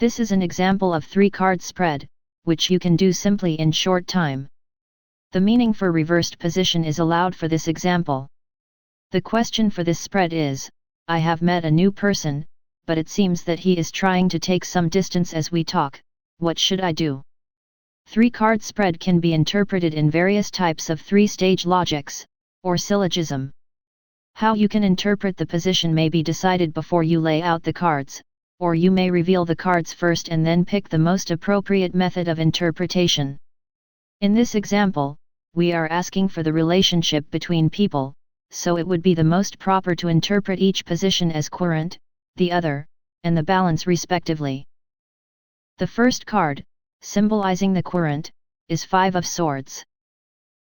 This is an example of 3-card spread, which you can do simply in short time. The meaning for reversed position is allowed for this example. The question for this spread is, I have met a new person, but it seems that he is trying to take some distance as we talk. What should I do? 3-card spread can be interpreted in various types of 3-stage logics, or syllogism. How you can interpret the position may be decided before you lay out the cards, or you may reveal the cards first and then pick the most appropriate method of interpretation. In this example, we are asking for the relationship between people, so it would be the most proper to interpret each position as querent, the other, and the balance respectively. The first card, symbolizing the querent, is 5 of Swords.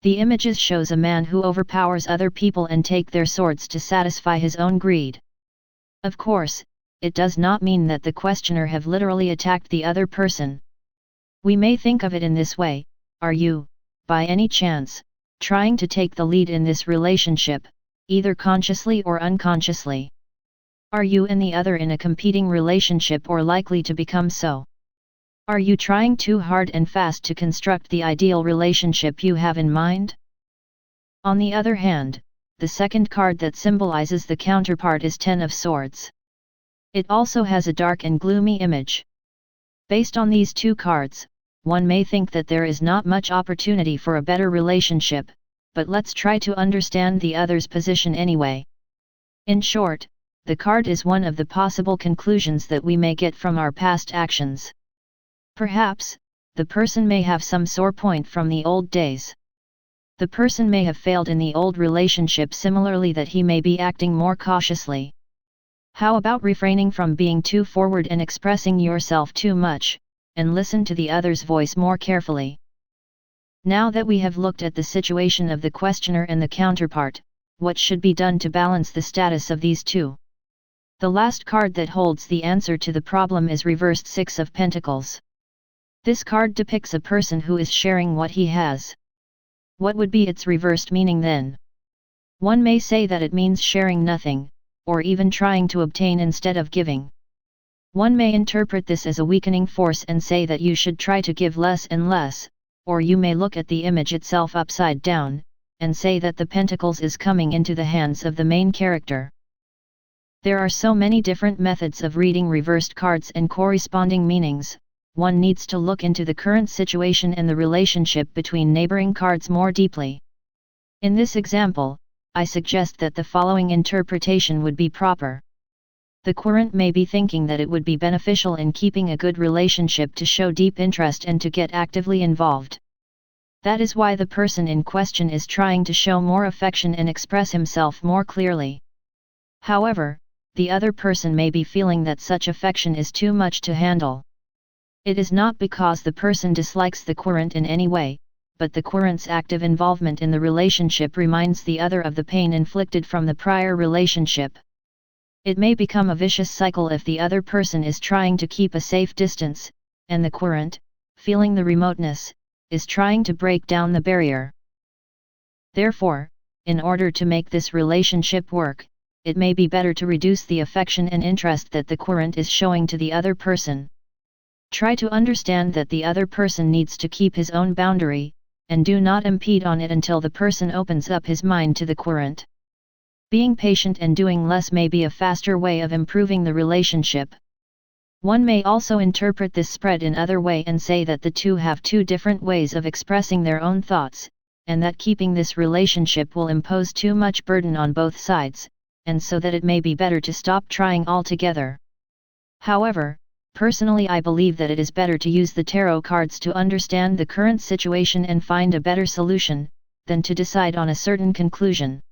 The images shows a man who overpowers other people and take their swords to satisfy his own greed. Of course, it does not mean that the questioner have literally attacked the other person. We may think of it in this way: are you, by any chance, trying to take the lead in this relationship, either consciously or unconsciously? Are you and the other in a competing relationship or likely to become so? Are you trying too hard and fast to construct the ideal relationship you have in mind? On the other hand, the second card that symbolizes the counterpart is 10 of Swords. It also has a dark and gloomy image. Based on these two cards, one may think that there is not much opportunity for a better relationship, but let's try to understand the other's position anyway. In short, the card is one of the possible conclusions that we may get from our past actions. Perhaps, the person may have some sore point from the old days. The person may have failed in the old relationship similarly that he may be acting more cautiously. How about refraining from being too forward and expressing yourself too much, and listen to the other's voice more carefully? Now that we have looked at the situation of the questioner and the counterpart, what should be done to balance the status of these two? The last card that holds the answer to the problem is reversed 6 of Pentacles. This card depicts a person who is sharing what he has. What would be its reversed meaning then? One may say that it means sharing nothing, or even trying to obtain instead of giving. One may interpret this as a weakening force and say that you should try to give less and less, or you may look at the image itself upside down, and say that the Pentacles is coming into the hands of the main character. There are so many different methods of reading reversed cards and corresponding meanings. One needs to look into the current situation and the relationship between neighboring cards more deeply. In this example, I suggest that the following interpretation would be proper. The querent may be thinking that it would be beneficial in keeping a good relationship to show deep interest and to get actively involved. That is why the person in question is trying to show more affection and express himself more clearly. However, the other person may be feeling that such affection is too much to handle. It is not because the person dislikes the querent in any way, but the querent's active involvement in the relationship reminds the other of the pain inflicted from the prior relationship. It may become a vicious cycle if the other person is trying to keep a safe distance, and the querent, feeling the remoteness, is trying to break down the barrier. Therefore, in order to make this relationship work, it may be better to reduce the affection and interest that the querent is showing to the other person. Try to understand that the other person needs to keep his own boundary, and do not impede on it until the person opens up his mind to the querent. Being patient and doing less may be a faster way of improving the relationship. One may also interpret this spread in other way and say that the two have two different ways of expressing their own thoughts, and that keeping this relationship will impose too much burden on both sides, and so that it may be better to stop trying altogether. However, personally I believe that it is better to use the tarot cards to understand the current situation and find a better solution, than to decide on a certain conclusion.